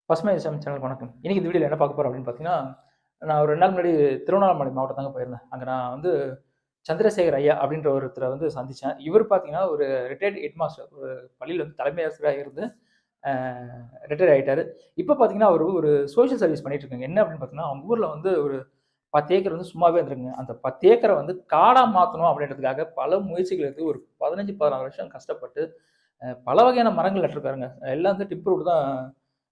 பசுமை எஸ்எம் சேனலுக்கு வணக்கம். இன்னைக்கு இந்த வீடியோல என்ன பார்க்க போறோம் அப்படின்னு பார்த்தீங்கன்னா, நான் ஒரு 2 நாள் முன்னாடி திருவண்ணாமலை மாவட்டம் தாங்க போயிருந்தேன். அங்க நான் வந்து சந்திரசேகர் ஐயா அப்படின்ற ஒருத்தர வந்து சந்திச்சேன். இவரு பார்த்தீங்கன்னா, ஒரு ரிட்டயர்ட் ஹெட் மாஸ்டர். ஒரு பள்ளியில வந்து தலைமை ஆசிரியரா இருந்து அ ரிட்டயர்ட் ஆயிட்டாரு. இப்ப பார்த்தீங்கன்னா, அவரு ஒரு சோசியல் சர்வீஸ் பண்ணிட்டு இருக்காங்க. என்ன அப்படின்னு பார்த்தீங்கன்னா, அவங்க ஊர்ல வந்து ஒரு 10 ஏக்கர் வந்து சும்மாவே இருந்திருக்குங்க. அந்த 10 ஏக்கர வந்து காடா மாத்தணும் அப்படின்றதுக்காக பல முயற்சிகள் எடுத்து ஒரு 15, 16 வருஷம் கஷ்டப்பட்டு பல வகையான மரங்கள் நட்டுருக்காருங்க. எல்லாம் வந்து டிப் ரூட் தான்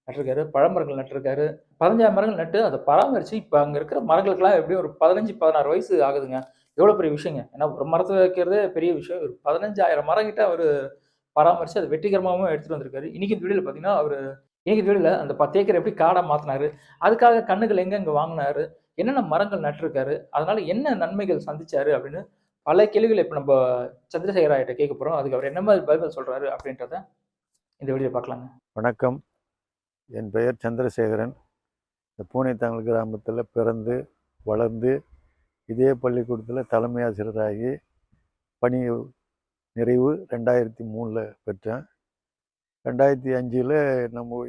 நட்டுருக்காரு. பழமரங்கள் நட்டுருக்காரு. 15 மரங்கள் நட்டு அத பராமரிச்சு, இப்ப அங்க இருக்கிற மரங்களுக்கெல்லாம் எப்படியும் ஒரு 15, 16 வயசு ஆகுதுங்க. எவ்வளோ பெரிய விஷயங்க. ஏன்னா ஒரு மரத்த வைக்கிறதே பெரிய விஷயம். ஒரு 15,000 மரம் கிட்ட அவரு பராமரிச்சு அத வெற்றிகரமாவும் எடுத்துட்டு வந்திருக்காரு. இன்னைக்கு இந்த வீடியோல பார்த்தீங்கன்னா, இன்னைக்கு இந்த வீடியோல அந்த 10 ஏக்கர் எப்படி காடா மாத்துனாரு? அதுக்காக கன்னுகள் எங்கெங்க வாங்குனாரு? என்னென்ன மரங்கள் நட்டுருக்காரு? அதனால என்ன நன்மைகள் சந்திச்சாரு? அப்படின்னு பல கேள்விகள இப்ப நம்ப சந்திரசேகர் ஐயாட்ட கேட்க போறோம். அதுக்கு அவர் என்ன மாரி பதில் சொல்றாரு? அப்படின்றத இந்த வீடியோல பார்க்கலாங்க. வணக்கம். என் பெயர் சந்திரசேகரன். இந்த பூனைத்தாங்கல் கிராமத்தில் பிறந்து வளர்ந்து இதே பள்ளிக்கூடத்தில் தலைமை ஆசிரியராகி பணி நிறைவு 2003 பெற்றேன். 2005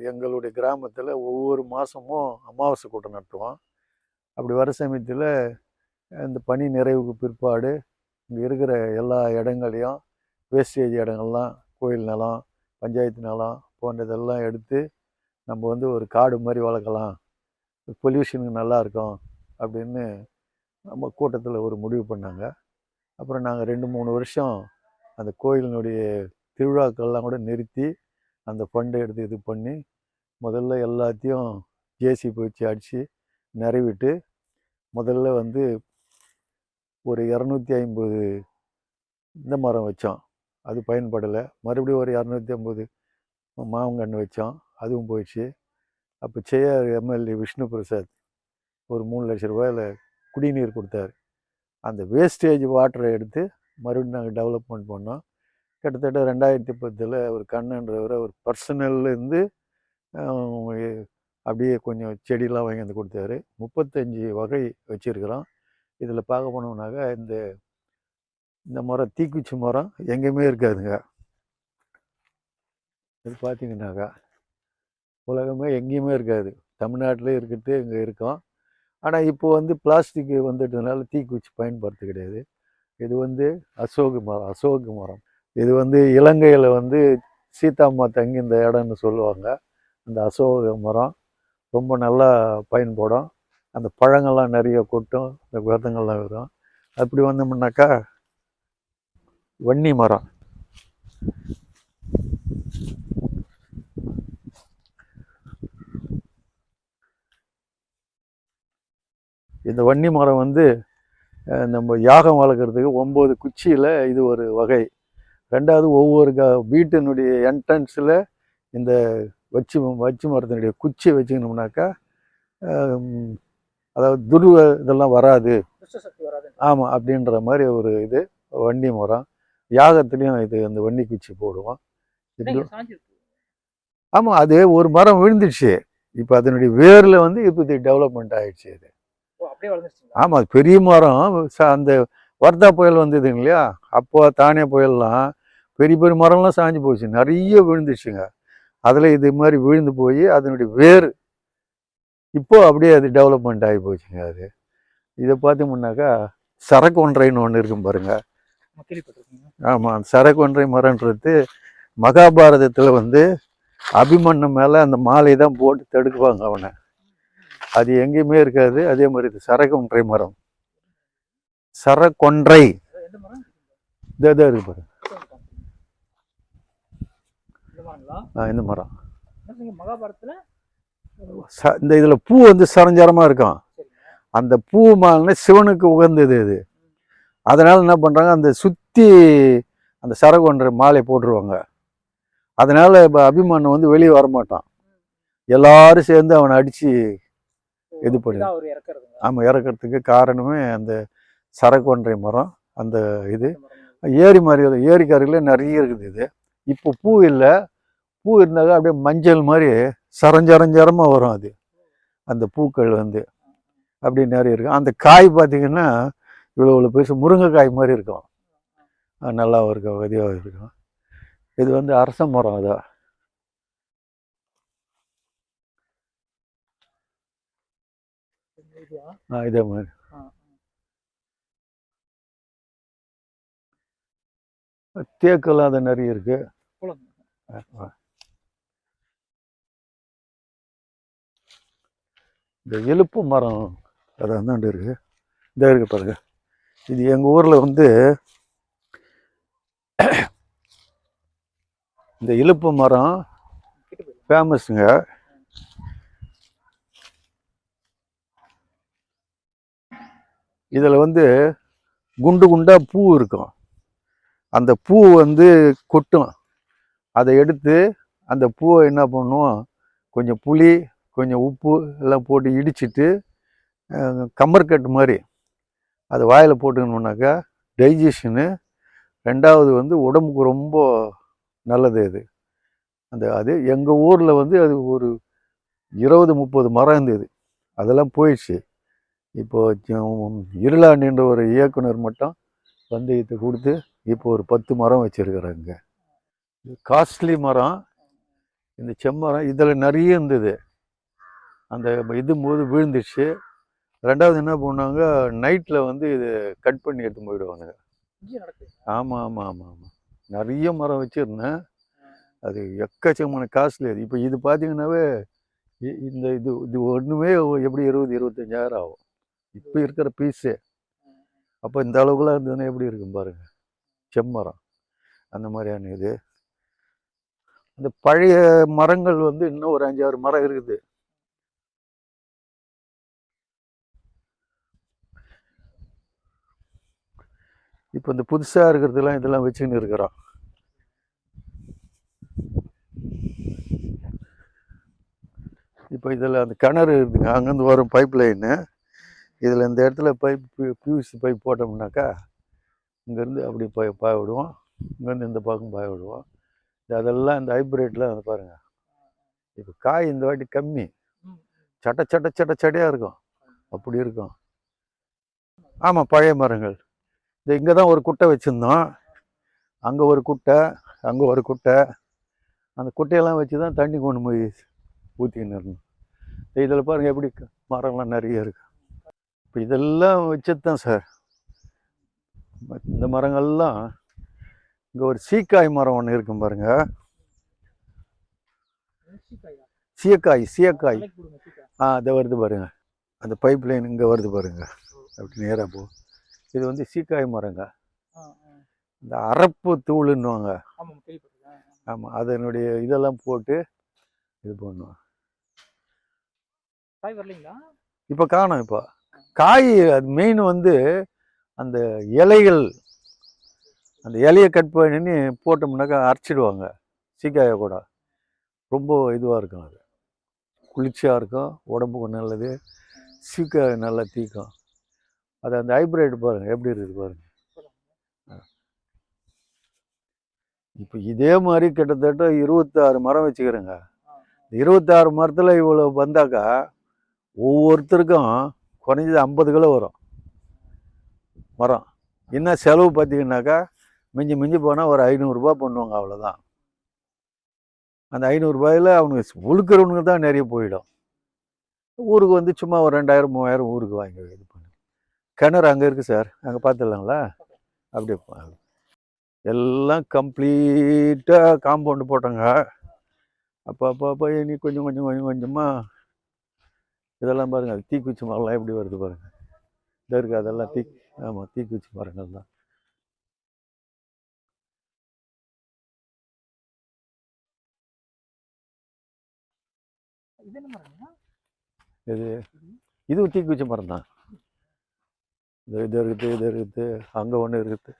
எங்களுடைய கிராமத்தில் ஒவ்வொரு மாதமும் அமாவாசை கூட்டம் நடத்துவோம். அப்படி வர சமயத்தில் இந்த பணி நிறைவுக்கு பிற்பாடு இங்கே இருக்கிற எல்லா இடங்களையும் வேஸ்டேஜ் இடங்கள்லாம் கோயில் நிலம், பஞ்சாயத்து நிலம் போன்றதெல்லாம் எடுத்து நம்ம வந்து ஒரு காடு மாதிரி வளர்க்கலாம், பொல்யூஷனுக்கு நல்லா இருக்கும் அப்படின்னு நம்ம கூட்டத்தில் ஒரு முடிவு பண்ணாங்க. அப்புறம் நாங்கள் 2-3 வருஷம் அந்த கோயிலினுடைய திருவிழாக்கள்லாம் கூட நிறுத்தி அந்த ஃபண்டை எடுத்து இது பண்ணி முதல்ல எல்லாத்தையும் ஜேசிபி வச்சு அடித்து நிறைவிட்டு முதல்ல வந்து ஒரு 250 இந்த மரம் வச்சோம். அது பயன்படலை. மறுபடியும் ஒரு 250 மாங்கன்று வச்சோம். அதுவும் போயிடுச்சு. அப்போ எம்எல்ஏ விஷ்ணு பிரசாத் ஒரு 3 லட்ச ரூபாயில் குடிநீர் கொடுத்தாரு. அந்த வேஸ்டேஜ் வாட்டரை எடுத்து மறுபடியும் நாங்கள் டெவலப்மெண்ட் பண்ணோம். கிட்டத்தட்ட 2010 ஒரு கண்ணன்றவரை ஒரு பர்சனல்லேருந்து அப்படியே கொஞ்சம் செடியெலாம் வாங்கி வந்து கொடுத்தாரு. 35 வகை வச்சுருக்கிறோம். இதில் பார்க்க போனோம்னாக்கா இந்த மரம் தீக்குச்சி மரம் எங்கேயுமே இருக்காதுங்க. இது பார்த்தீங்கன்னாக்கா உலகமே எங்கேயுமே இருக்காது. தமிழ்நாட்டிலே இருக்கிறது இங்கே இருக்கோம். ஆனால் இப்போ வந்து பிளாஸ்டிக் வந்துட்டதுனால தீக்குச்சி பயன்படுத்த கிடையாது. இது வந்து அசோக மரம். இது வந்து இலங்கையில் வந்து சீதாம்மா தங்கி இந்த இடம்னு சொல்லுவாங்க. அந்த அசோக மரம் ரொம்ப நல்லா பயன்படும். அந்த பழங்கள்லாம் நிறைய கொட்டும், இந்த விரதங்கள்லாம் வரும். அப்படி வந்தோம்னாக்கா வன்னி மரம். இந்த வன்னி மரம் வந்து நம்ம யாகம் வளர்க்குறதுக்கு 9 குச்சியில் இது ஒரு வகை. ரெண்டாவது ஒவ்வொரு வீட்டினுடைய என்ட்ரன்ஸில் இந்த வச்சு மரத்தினுடைய குச்சியை வச்சுக்கணும்னாக்கா அதாவது இதெல்லாம் வராது. ஆமாம், அப்படின்ற மாதிரி ஒரு இது வன்னி மரம். யாகத்துலேயும் இது அந்த வன்னி குச்சி போடுவோம். ஆமாம், அது ஒரு மரம் விழுந்துடுச்சு. இப்போ அதனுடைய வேரில் வந்து இப்போ இது டெவலப்மெண்ட் ஆகிடுச்சு. அது ஆமாம், அது பெரிய மரம். அந்த வர்தா புயல் வந்தது இல்லையா, அப்போ தானே புயல்லாம் பெரிய பெரிய மரம்லாம் சாஞ்சு போச்சு, நிறைய விழுந்துச்சுங்க. அதில் இது மாதிரி விழுந்து போய் அதனுடைய வேர் இப்போ அப்படியே அது டெவலப்மெண்ட் ஆகி போச்சுங்க. அது இதை பார்த்தோம்னாக்கா சரக்கொன்றைன்னு ஒன்று இருக்கும் பாருங்க. ஆமாம், சரக்கொன்றை மரன்றது மகாபாரதத்தில் வந்து அபிமன்யு மேலே அந்த மாலை தான் போட்டு தடுக்குவாங்க அவனை. அது எங்கேயுமே இருக்காது. அதே மாதிரி இது சரக்கொன்றை மரம். சரக்கொன்றை இதான் இருக்கு பாருங்க. இந்த மரம் இந்த இதில் பூ வந்து சரஞ்சரமாக இருக்கும். அந்த பூ மாலை சிவனுக்கு உகந்தது இது. அதனால என்ன பண்ணுறாங்க, அந்த சுற்றி அந்த சரக்கொன்றை மாலை போட்டுருவாங்க. அதனால இப்போ அபிமன்யு வந்து வெளியே வரமாட்டான். எல்லாரும் சேர்ந்து அவனை அடித்து இது பண்ணி ஆமாம் இறக்கிறதுக்கு காரணமே அந்த சரக்கொன்றை மரம். அந்த இது ஏரிக்கரையில் நிறைய இருக்குது. இது இப்போ பூ இல்லை. பூ இருந்தாக்கா அப்படியே மஞ்சள் மாதிரி சரஞ்சரஞ்சரமாக வரும். அது அந்த பூக்கள் வந்து அப்படி நிறைய இருக்கும். அந்த காய் பார்த்திங்கன்னா இவ்வளோ பெருசு முருங்கைக்காய் மாதிரி இருக்கும். நல்லா இருக்கும், வதியாக இருக்கும். இது வந்து அரச மரம். அதான் இதுவா? இதே மாதிரி ஆ, தேக்கெல்லாம் அது நிறைய இருக்கு. போலாம். இந்த இலுப்பு மரம் அது அந்தாண்டு இருக்கு. இந்த இருக்கு பாருங்க. இது எங்கள் ஊரில் வந்து இந்த இலுப்பு மரம் கிட்ட போயிடலாம். ஃபேமஸுங்க. இதில் வந்து குண்டு குண்டாக பூ இருக்கும். அந்த பூ வந்து கொட்டும். அதை எடுத்து அந்த பூவை என்ன பண்ணுவோம், கொஞ்சம் புளி கொஞ்சம் உப்பு எல்லாம் போட்டு இடிச்சிட்டு கம்மர்கட்டு மாதிரி அதை வாயில் போட்டுக்கணுன்னாக்கா டைஜஷனு. ரெண்டாவது வந்து உடம்புக்கு ரொம்ப நல்லது அது. அது எங்கள் ஊரில் வந்து அது ஒரு 20-30 மரம் இருந்தது. அதெல்லாம் போயிடுச்சு. இப்போ இருளாண்டின்ற ஒரு இயக்குனர் மட்டும் பந்தயத்தை கொடுத்து இப்போ ஒரு 10 மரம் வச்சிருக்கிறாங்க. காஸ்ட்லி மரம் இந்த செம்மரம். இதில் நிறைய இருந்தது. அந்த போது விழுந்துச்சு. ரெண்டாவது என்ன பண்ணாங்க, நைட்டில் வந்து இது கட் பண்ணி எடுத்து போயிடுவானுங்க. ஆமாம் ஆமாம் ஆமாம் ஆமாம். நிறைய மரம் வச்சுருந்தேன். அது எக்கச்சக்கமான காஸ்ட்லி. அது இப்போ இது பார்த்தீங்கன்னாவே இந்த இது இது ஒன்றுமே எப்படி 20-25 ஆயிரம் ஆகும் இப்போ இருக்கிற பீஸு. அப்போ இந்த அளவுக்குலாம் இருந்ததுன்னா எப்படி இருக்கும் பாருங்க. செம்மரம் அந்த மாதிரியான இது. அந்த பழைய மரங்கள் வந்து இன்னும் ஒரு 5-6 மரம் இருக்குது. இப்போ இந்த புதுசாக இருக்கிறதுலாம் இதெல்லாம் வச்சுன்னு இருக்கிறோம். இப்போ இதில் அந்த கிணறு இருக்குதுங்க. அங்கேருந்து வரும் பைப் லைனு. இதில் இந்த இடத்துல பியூசி பைப் போட்டோம்னாக்கா இங்கேருந்து அப்படி பாய விடுவோம். இங்கேருந்து இந்த பக்கம் பாய விடுவோம். அதெல்லாம் இந்த ஹைப்ரிட்டில் வந்து பாருங்கள். இப்போ காய் இந்த வாட்டி கம்மி. சட்டையாக இருக்கும். அப்படி இருக்கும். ஆமாம், பழைய மரங்கள். இங்கே தான் ஒரு குட்டை வச்சுருந்தோம். அங்கே ஒரு குட்டை, அங்கே ஒரு குட்டை. அந்த குட்டையெல்லாம் வச்சு தான் தண்ணி கொண்டு போய் ஊற்றிக்கின்னு இருந்தோம். இதில் பாருங்கள் எப்படி மரம்லாம் நிறைய இருக்குது. இப்போ இதெல்லாம் வச்சது தான் சார். இந்த மரங்கள்லாம் இங்கே ஒரு சீக்காய் மரம் ஒன்று இருக்கும் பாருங்க. சீயக்காய் அதை வருது பாருங்க. அந்த பைப் லைன் இங்கே வருது பாருங்க. அப்படி நேராக போ. இது வந்து சீக்காய் மரங்க. இந்த அரப்பு தூளுன்னுவாங்க. ஆமாம், அதனுடைய இதெல்லாம் போட்டு இது பண்ணுவோம். இப்போ காணும். இப்போ காய் அது மெயின் வந்து அந்த இலைகள். அந்த இலையை கட் பண்ணி போட்டோம்னாக்கா அரைச்சிடுவாங்க. சீக்காயை கூட ரொம்ப இதுவாக இருக்கும். அது குளிர்ச்சியாக இருக்கும், உடம்புக்கு நல்லது. சீக்காய் நல்லா தீக்கும். அது அந்த ஹைப்ரிட் பாருங்கள் எப்படி இருக்குது பாருங்கள். இப்போ இதே மாதிரி கிட்டத்தட்ட 26 மரம் வச்சுக்கிறேங்க. 26 மரத்தில் இவ்வளோ வந்தாக்கா ஒவ்வொருத்தருக்கும் குறைஞ்சது 50 கிலோ வரும் மரம். என்ன செலவு பார்த்தீங்கன்னாக்கா மிஞ்சி போனால் ஒரு 500 ரூபா பண்ணுவாங்க, அவ்வளோதான். அந்த 500 ரூபாயில் அவனுக்கு உழுக்கிறவனுக்கு தான் நிறைய போயிடும். ஊருக்கு வந்து சும்மா ஒரு 2000-3000 ஊருக்கு வாங்கி இது பண்ணு. கிணறு அங்கே இருக்குது சார், அங்கே பார்த்துடலாங்களா? அப்படியே எல்லாம் கம்ப்ளீட்டாக காம்பவுண்டு போட்டாங்க. அப்போ இனி கொஞ்சமாக இதெல்லாம் பாருங்கள். அது தீக்குச்சி மரம்லாம் எப்படி வருது பாருங்கள். இதாக இருக்குது அதெல்லாம் ஆமாம், தீக்குச்சி மரங்கள் தான். இதுவும் தீக்குச்சி மரம் தான். இது இருக்குது அங்கே ஒன்று இருக்குது.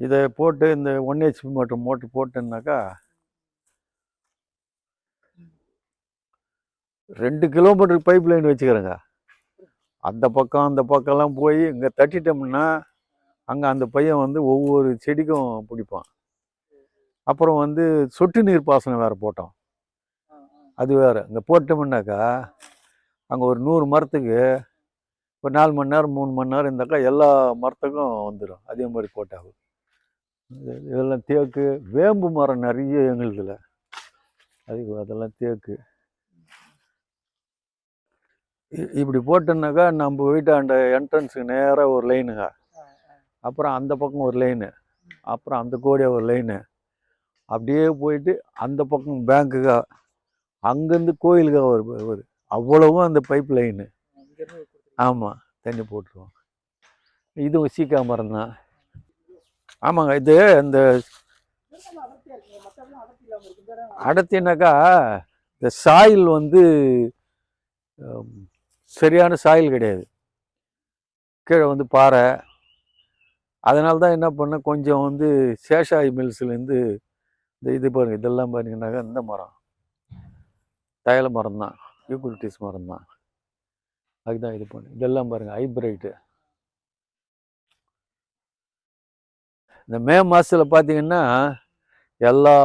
இதை போட்டு இந்த 1 HP மோட்ரு போட்டேன்னாக்கா 2 கிலோமீட்டருக்கு பைப் லைன் வச்சுக்கிறேங்க. அந்த பக்கம்லாம் போய் இங்கே தட்டிட்டோம்னா அங்கே அந்த பையன் வந்து ஒவ்வொரு செடிக்கும் பிடிப்பான். அப்புறம் வந்து சொட்டு நீர் பாசனம் வேறு போட்டோம். அது வேறு. இங்கே போட்டோம்னாக்கா அங்கே ஒரு 100 மரத்துக்கு ஒரு 4 மணி நேரம் 3 மணி நேரம் இருந்தாக்கா எல்லா மரத்துக்கும் வந்துடும். அதே மாதிரி போட்டாகும். இதெல்லாம் தேக்கு. வேம்பு மரம் நிறைய எங்களுதில். அதெல்லாம் தேக்கு. இப்படி போட்டோன்னாக்கா நம்ம வீட்டாண்ட என்ட்ரன்ஸுக்கு நேராக ஒரு லைனுங்க, அப்புறம் அந்த பக்கம் ஒரு லைனு, அப்புறம் அந்த கோடியாக ஒரு லைனு, அப்படியே போயிட்டு அந்த பக்கம் பேங்க்குக்கா, அங்கேருந்து கோயிலுக்காக ஒரு அவ்வளவும் அந்த பைப் லைனு. ஆமாம், தண்ணி போட்டுருவோம். இதுவும் சீக்கா மரம் தான். ஆமாங்க, இது இந்த அடர்த்தினாக்கா இந்த சாயில் வந்து சரியான சாயில் கிடையாது, கீழே வந்து பாறை. அதனால தான் என்ன பண்ணேன், கொஞ்சம் வந்து சேஷாயி மில்ஸ்லேருந்து இந்த இது பாருங்கள், இதெல்லாம் பார்த்தீங்கன்னாக்கா இந்த மரம் தைல மரம் தான், யூக்கலிப்டஸ் மரம் தான். அதுதான் இது பண்ணு. இதெல்லாம் பாருங்கள் ஹைப்ரைட்டு. இந்த மே மாதத்தில் பார்த்தீங்கன்னா எல்லா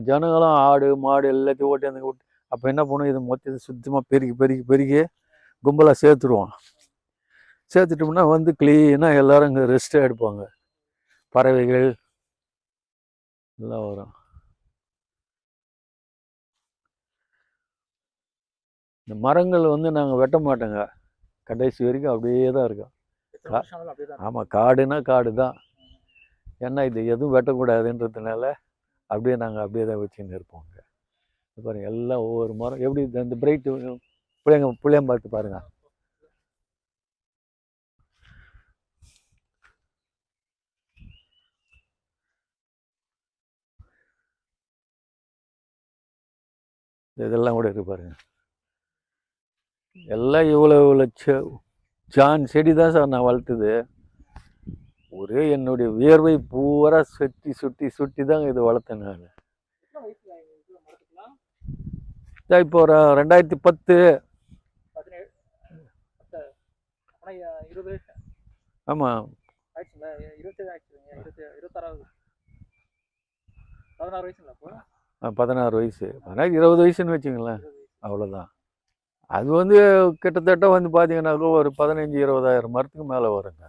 ஜனங்களும் ஆடு மாடு எல்லாத்தையும் ஓட்டி அந்த விட்டு, அப்போ என்ன பண்ணுவோம், இது மொத்தத்தை சுத்தமாக பெருக்கி கும்பலாக சேர்த்துருவோம். சேர்த்துட்டோம்னா வந்து க்ளீனாக எல்லோரும் இங்கே ரெஸ்ட்டாக எடுப்பாங்க. பறவைகள் எல்லாம் வரும். இந்த மரங்கள் வந்து நாங்கள் வெட்ட மாட்டோங்க, கடைசி வரைக்கும் அப்படியே தான் இருக்கோம். ஆமாம், காடுனா காடு தான். ஏன்னா இது எதுவும் வெட்டக்கூடாதுன்றதுனால அப்படியே நாங்கள் அப்படியே தான் வச்சுன்னு இருப்போங்க. பாருங்கள் எல்லாம் ஒவ்வொரு மரம் எப்படி இந்த பிரைட்டு புளியம் பார்த்து பாருங்க. இதெல்லாம் கூட இருக்கு பாருங்க. எல்லாம் இவ்வளோ ஜான் செடி தான் சார் நான் வளர்த்துது. ஒரே என்னுடைய வியர்வை பூரா சுட்டி தாங்க இது வளர்த்தேன் நான். இப்போ ஒரு 2010. ஆமாம், 16 வயசு. ஆனால் 20 வயசுன்னு வச்சுங்களேன், அவ்வளோதான். அது வந்து கிட்டத்தட்ட வந்து பார்த்தீங்கன்னாக்கா ஒரு 15-20,000 மரத்துக்கு மேலே வருங்க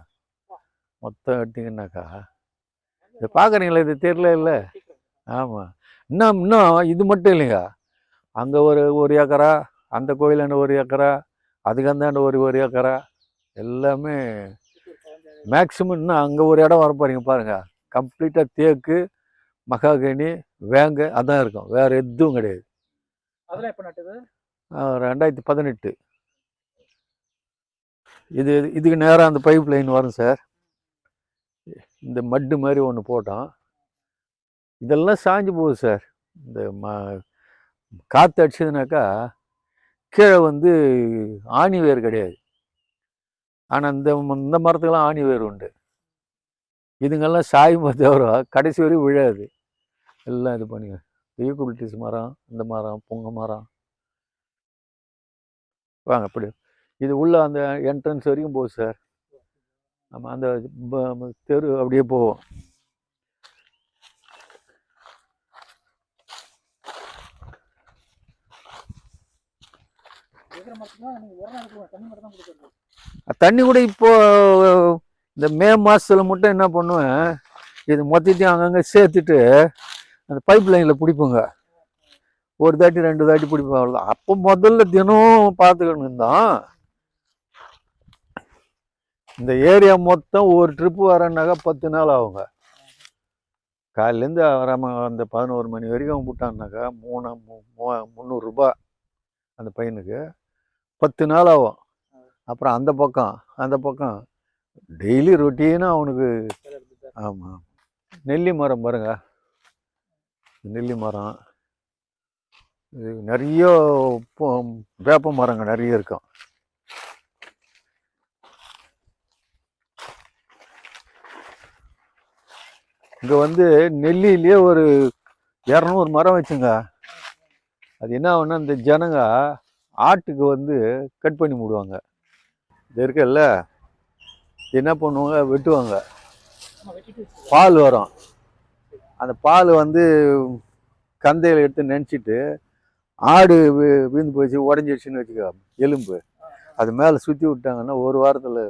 மொத்தம் எடுத்தீங்கன்னாக்கா. இதை பார்க்குறீங்களா, இது தெரியல இல்லை? ஆமாம், இன்னும் இது மட்டும் இல்லைங்க, அங்கே ஒரு ஏக்கரா, அந்த கோயிலாண்ட 1 ஏக்கரா, அதுக்கு அந்தாண்ட ஒரு ஏக்கரா, எல்லாமே மேக்சிமம். இன்னும் அங்கே ஒரு இடம் வர போறீங்க பாருங்க, கம்ப்ளீட்டாக தேக்கு மகாகனி வேங்க அதான் இருக்கும், வேற எதுவும் கிடையாது. அதெல்லாம் எப்போ நட்டது? 2018. இதுக்கு நேராக அந்த பைப் லைன் வரும் சார். இந்த மட்டு மாதிரி ஒன்று போட்டோம், இதெல்லாம் சாஞ்சு போகுது சார். இந்த காற்று அடிச்சதுனாக்கா கீழே வந்து ஆணி வேர் கிடையாது, ஆனால் இந்த மரத்துக்கெல்லாம் ஆணி வேர் உண்டு. இதுங்கெல்லாம் சாயும் தவிர கடைசி வரையும் விழாது. எல்லாம் இது பண்ணி யூக்கலிப்டஸ் மரம், இந்த மரம், புங்க மரம். வாங்க அப்படி இது உள்ள அந்த என்ட்ரன்ஸ் வரைக்கும் போகுது சார். நம்ம அந்த தெரு அப்படியே போவோம். தண்ணி கூட இப்போ இந்த மே மாசத்துல மட்டும் என்ன பண்ணுவேன், இது மொத்தத்தையும் அங்கங்கே சேர்த்துட்டு அந்த பைப் லைனில் பிடிப்போங்க. ஒரு தாட்டி 2 தாட்டி பிடிப்போம், அவ்வளோதான். அப்போ முதல்ல தினம் பார்த்துக்கணும் இருந்தான். இந்த ஏரியா மொத்தம் ஒரு ட்ரிப்பு வரேன்னாக்கா 10 நாள் ஆகுங்க. காலையிலேருந்து அந்த 11 மணி வரைக்கும் விட்டான்னாக்கா 300 ரூபாய் அந்த பையனுக்கு, 10 நாள் ஆகும். அப்புறம் அந்த பக்கம் டெய்லி ரொட்டீனாக அவனுக்கு. ஆமாம், நெல்லி மரம் பாருங்க, நெல்லி மரம், இது நிறைய வேப்ப மரங்க நிறைய இருக்கும். இங்கே வந்து நெல்லியிலேயே ஒரு 200 மரம் வச்சுங்க. அது என்ன ஆகுன்னா, இந்த ஜனங்க ஆட்டுக்கு வந்து கட் பண்ணி விடுவாங்க. இது இருக்குல்ல, என்ன பண்ணுவாங்க, வெட்டுவாங்க, பால் வரும். அந்த பால் வந்து கந்தையில் எடுத்து நினச்சிட்டு, ஆடு வீழ்ந்து போச்சு உடஞ்சிடுச்சுன்னு வச்சுக்கோ, எலும்பு அது மேலே சுற்றி விட்டாங்கன்னா 1 வாரத்தில்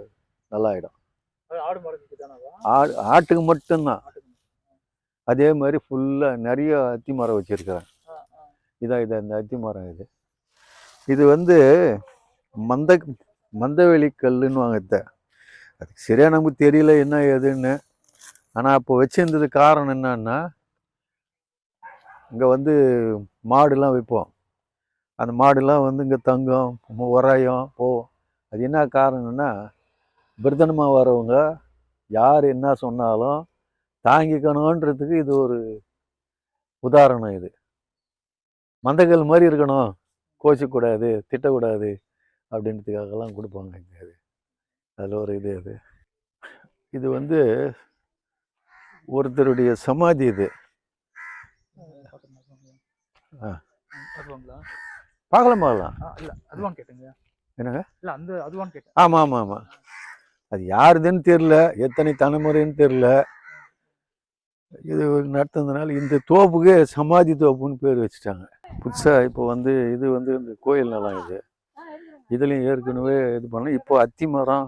நல்லாயிடும். ஆட்டுக்கு மட்டும்தான். அதே மாதிரி ஃபுல்லாக நிறைய அத்தி மரம் வச்சுருக்கிறேன். இதான் இந்த அத்தி மரம். இது வந்து மந்த மந்தவெளி கல்லுன்னு வாங்கத்த. அதுக்கு சரியாக நமக்கு தெரியல என்ன ஏதுன்னு. ஆனால் அப்போ வச்சிருந்தது காரணம் என்னன்னா, இங்கே வந்து மாடுலாம் வைப்போம். அந்த மாடுலாம் வந்து இங்கே தங்கும், உராயும் போகும். அது என்ன காரணம்னா, பிரதனமாக வரவங்க யார் என்ன சொன்னாலும் தாங்கிக்கணுன்றதுக்கு இது ஒரு உதாரணம். இது மந்தக்கல் மாதிரி இருக்கணும், கோச்சிக்கூடாது, திட்டக்கூடாது அப்படின்றதுக்காகலாம் கொடுப்பாங்க இங்கே. அது அதில் ஒரு இது. இது வந்து ஒருத்தருடைய சமாதி. இது பார்க்கலாம். என்னங்க? ஆமாம் ஆமாம் ஆமாம். அது யாருதுன்னு தெரியல, எத்தனை தலைமுறைன்னு தெரியல. இது நடத்துனதுனால இந்த தோப்புக்கு சமாதி தோப்புன்னு பேர் வச்சுட்டாங்க. புதுசாக இப்போ வந்து இது வந்து இந்த கோயில் நிலம். இதுலேயும் ஏற்கனவே இது பண்ண. இப்போ அத்தி மரம்,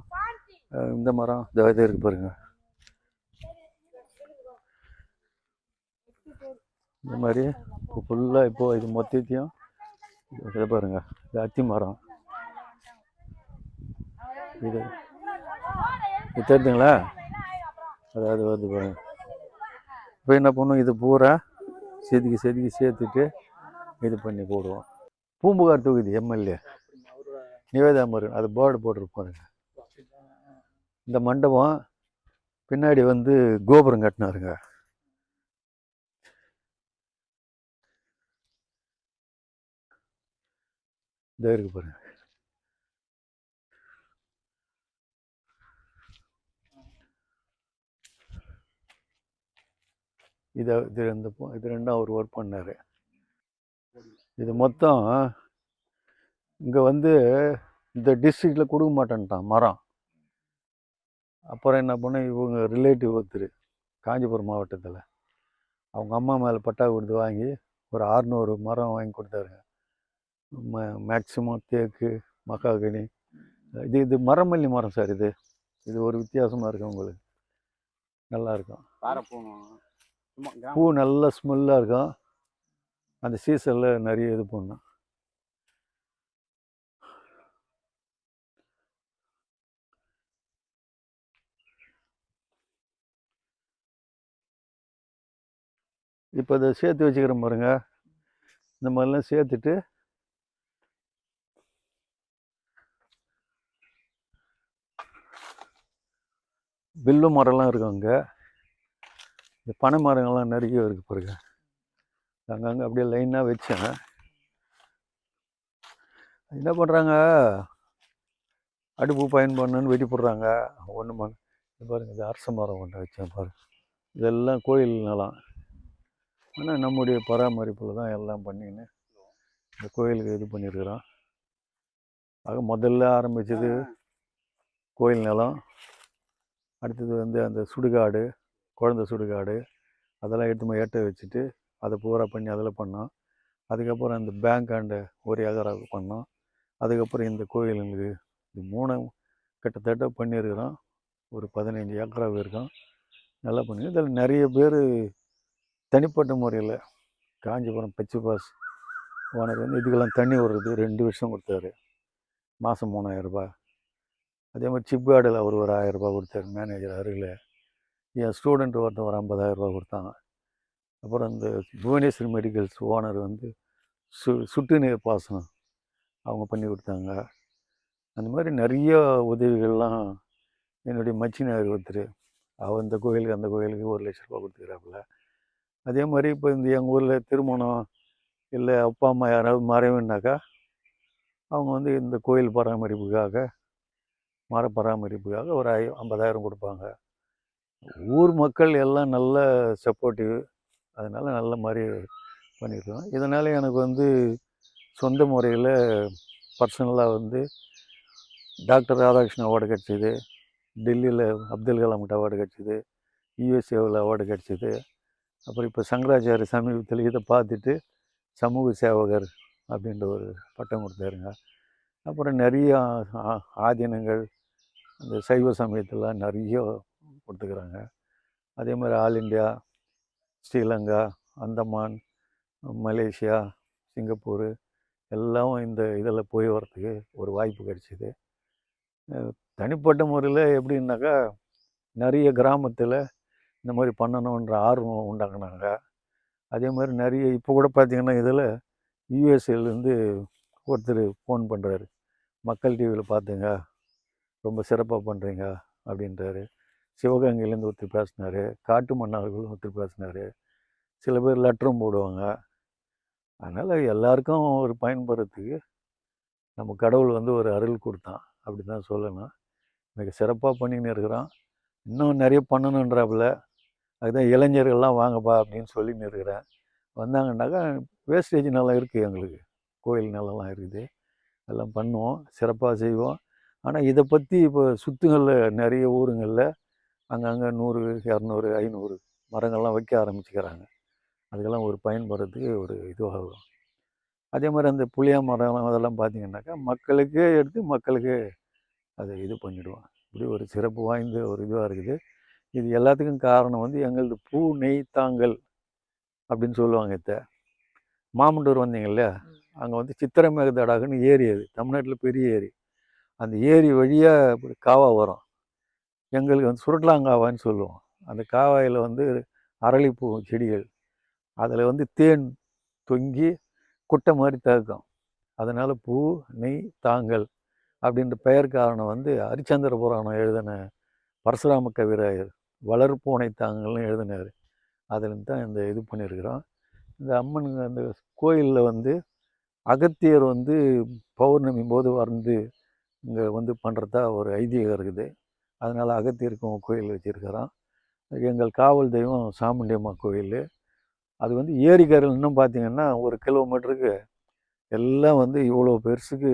இந்த மரம், இது இருக்கு பாருங்க. இந்த மாதிரி இப்போ ஃபுல்லாக இப்போ இது மொத்தத்தையும் இதை பாருங்க. இது அத்தி மரம். இது தெரியுதுங்களா? அதாவது வந்து பாருங்க. இப்போ என்ன பண்ணும், இது பூரா செதுக்கி சேர்த்துட்டு இது பண்ணி போடுவோம். பூம்புகார் தொகுதி எம்எல்ஏ நிவேதா மருகன், அது போர்டு போட்டிருப்பாருங்க. இந்த மண்டபம் பின்னாடி வந்து கோபுரம் கட்டினாருங்க. இதாக இருக்கு பாருங்க. இது ரெண்டும் அவர் ஒர்க் பண்ணார். இது மொத்தம் இங்கே வந்து இந்த டிஸ்ட்ரிக்டில் கொடுக்க மாட்டேன்ட்டான் மரம். அப்புறம் என்ன பண்ண, இவங்க ரிலேட்டிவ் ஒருத்தர் காஞ்சிபுரம் மாவட்டத்தில் அவங்க அம்மா மேலே பட்டா கொடுத்து வாங்கி ஒரு 600 மரம் வாங்கி கொடுத்தாருங்க. மேக்சிமம் தேக்கு, மகாகனி. இது மரமல்லி மரம் சார். இது ஒரு வித்தியாசமாக இருக்கும். உங்களுக்கு நல்லா இருக்கும். பூ நல்ல ஸ்மெல்லாக இருக்கும். அந்த சீசனில் நிறைய இது பண்ணும். இப்போ இதை சேர்த்து வச்சுக்கிறேன் பாருங்க. இந்த மாதிரிலாம் சேர்த்துட்டு வில்லு மரம்லாம் இருக்கும். அங்கே இந்த பனை மரங்கள்லாம் நிறைய இருக்குது பாருங்க. அங்கங்கே அப்படியே லைனாக வச்சேன். என்ன பண்ணுறாங்க, அடுப்பு பயன்படணுன்னு வெட்டி போடுறாங்க. ஒன்று பாருங்கள், இது அரச மரம் ஒன்று வச்சேன் பாருங்கள். இதெல்லாம் கோயில் நிலம். ஆனால் நம்முடைய பராமரிப்பில் தான் எல்லாம் பண்ணின்னு இந்த கோயிலுக்கு இது பண்ணியிருக்கிறோம். ஆக முதல்ல ஆரம்பித்தது கோயில் நிலம். அடுத்தது வந்து அந்த சுடுகாடு, குழந்தை சுடுகாடு, அதெல்லாம் எடுத்து போய் ஏட்ட வச்சுட்டு அதை பூரா பண்ணி அதில் பண்ணோம். அதுக்கப்புறம் அந்த பேங்க் ஆண்ட ஒரு ஏக்கராவுக்கு பண்ணோம். அதுக்கப்புறம் இந்த கோயிலுங்களுக்கு இது 3 கிட்டத்தட்ட பண்ணியிருக்கிறோம். ஒரு 15 ஏக்கராக இருக்கும். நல்லா பண்ணி இதில் நிறைய பேர் தனிப்பட்ட முறையில் காஞ்சிபுரம் பச்சைபாஸ் ஓனர் வந்து இதுக்கெல்லாம் தண்ணி விடுறது 2 வருஷம் கொடுத்தாரு. மாதம் 3000 ரூபாய். அதே மாதிரி சிப்கார்டில் அவர் ஒரு 1000 ரூபாய் கொடுத்தாரு மேனேஜர் அருகில். என் ஸ்டூடெண்ட் ஒருத்தன் ஒரு 50,000 ரூபாய் கொடுத்தாங்க. அப்புறம் இந்த புவனேஸ்வரி மெடிக்கல்ஸ் ஓனர் வந்து சுட்டு நீர் பாசனம் அவங்க பண்ணி கொடுத்தாங்க. அந்த மாதிரி நிறைய உதவிகள்லாம் என்னுடைய மச்சினார் ஒருத்தர், அவர் இந்த கோயிலுக்கு அந்த கோயிலுக்கு 1 லட்ச ரூபா கொடுத்துக்கிறாப்புல. அதே மாதிரி இப்போ இந்த எங்கள் ஊரில் திருமணம் இல்லை அப்பா அம்மா யாராவது மறைவுன்னாக்கா அவங்க வந்து இந்த கோயில் பராமரிப்புக்காக மர பராமரிப்புக்காக ஒரு 50,000 கொடுப்பாங்க. ஊர் மக்கள் எல்லாம் நல்ல சப்போர்ட்டிவ். அதனால் நல்ல மாதிரி பண்ணியிருக்கோம். இதனால் எனக்கு வந்து சொந்த முறையில் பர்சனலாக வந்து டாக்டர் ராதாகிருஷ்ணன் அவார்டு கிடச்சிது, டெல்லியில் அப்துல் கலாம் அவார்டு கிடச்சிது, யூஎஸ்ஏவில் அவார்டு கிடச்சிது. அப்புறம் இப்போ சங்கராச்சாரிய சமீபத்தில் இதை பார்த்துட்டு சமூக சேவகர் அப்படின்ற ஒரு பட்டம் கொடுத்தாருங்க. அப்புறம் நிறைய ஆதீனங்கள் அந்த சைவ சமயத்தில் நிறைய கொடுத்துக்கிறாங்க. அதே மாதிரி all India, Sri Lanka, Andaman, Malaysia, Singapore எல்லாம் இந்த இதில் போய் வரத்துக்கு ஒரு வாய்ப்பு கிடைச்சிது. தனிப்பட்ட முறையில் எப்படின்னாக்கா, நிறைய கிராமத்தில் இந்த மாதிரி பண்ணணுன்ற ஆர்வம் உண்டாக்குனாங்க. அதே மாதிரி நிறைய இப்போ கூட பார்த்தீங்கன்னா, இதில் யூஎஸ்ஏலேருந்து ஒருத்தர் ஃபோன் பண்ணுறாரு. மக்கள் டிவியில் பார்த்துங்க, ரொம்ப சிறப்பாக பண்ணுறீங்க அப்படின்றாரு. சிவகங்கையிலேருந்து ஒருத்தர் பேசினார். காட்டு மன்னார்கள் ஒருத்தர் பேசினார். சில பேர் லெட்டரும் போடுவாங்க. அதனால் எல்லாருக்கும் ஒரு பயன்படுறதுக்கு நம்ம கடவுள் வந்து ஒரு அருள் கொடுத்தான் அப்படி தான் சொல்லணும். மிக சிறப்பாக பண்ணின்னு இருக்கிறோம். இன்னும் நிறைய பண்ணணுன்றாப்புல. அதுதான் இளைஞர்கள்லாம் வாங்கப்பா அப்படின்னு சொல்லின்னு இருக்கிறேன். வந்தாங்கன்னாக்கா வேஸ்டேஜ் நிலம் இருக்குது, எங்களுக்கு கோயில் நிலம்லாம் இருக்குது. எல்லாம் பண்ணுவோம், சிறப்பாக செய்வோம். ஆனால் இதை பற்றி இப்போ சுற்றுங்களில் நிறைய ஊருங்களில் அங்கங்கே 100, 200, 500 மரங்கள்லாம் வைக்க ஆரம்பிச்சுக்கிறாங்க. அதுக்கெல்லாம் ஒரு பயன்படுறதுக்கு ஒரு இதுவாகும். அதே மாதிரி அந்த புளிய மரம் அதெல்லாம் பார்த்தீங்கன்னாக்கா மக்களுக்கே எடுத்து மக்களுக்கு அதை இது பண்ணிவிடுவோம். இப்படி ஒரு சிறப்பு வாய்ந்த ஒரு இதுவாக இருக்குது. இது எல்லாத்துக்கும் காரணம் வந்து எங்களது பூ நெய் தாங்கல் அப்படின்னு சொல்லுவாங்க. மாமண்டூர் வந்தீங்கல்ல, அங்கே வந்து சித்திரமேக தடாகன்னு ஏரி, அது தமிழ்நாட்டில் பெரிய ஏரி. அந்த ஏரி வழியாக காவா வரும். எங்களுக்கு வந்து சுருட்டலாங்காவான்னு சொல்லுவோம். அந்த காவாயில் வந்து அரளிப்பூ செடிகள், அதில் வந்து தேன் தொங்கி குட்டை மாதிரி தேக்கும். அதனால் பூ நெய் தாங்கல் அப்படின்ற பெயர் காரணம் வந்து ஹரிச்சந்திர புராணம் எழுதின பரசுராம கவிராயர் வளர்ப்பூனை தாங்கல்னு எழுதினார். அதுலேருந்து தான் இந்த இது பண்ணியிருக்கிறோம். இந்த அம்மனுங்க அந்த கோயிலில் வந்து அகத்தியர் வந்து பௌர்ணமி போது வந்து இங்கே வந்து பண்ணுறதா ஒரு ஐதீகம் இருக்குது. அதனால் அகத்தியருக்கும் கோயில் வச்சுருக்கிறோம். எங்கள் காவல் தெய்வம் சாமுண்டி அம்மா கோயில். அது வந்து ஏரிக்கரையில் இன்னும் பார்த்தீங்கன்னா 1 கிலோமீட்டருக்கு எல்லாம் வந்து இவ்வளோ பெருசுக்கு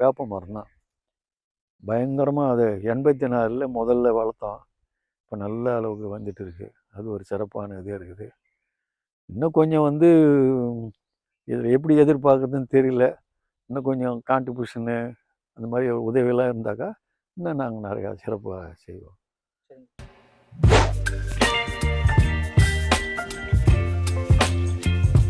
வேப்ப மரம் தான். பயங்கரமாக அது 84ல் முதல்ல வளர்த்தோம். இப்போ நல்ல அளவுக்கு வந்துட்டு இருக்குது. அது ஒரு சிறப்பான இதே இருக்குது. இன்னும் கொஞ்சம் வந்து இதில் எப்படி எதிர்பார்க்குறதுன்னு தெரியல. இன்னும் கொஞ்சம் கான்ட்ரிபியூஷனு அந்த மாதிரி உதவியெல்லாம் இருந்தாக்கா இன்னும் நாங்கள் நிறையா சிறப்பாக செய்வோம்.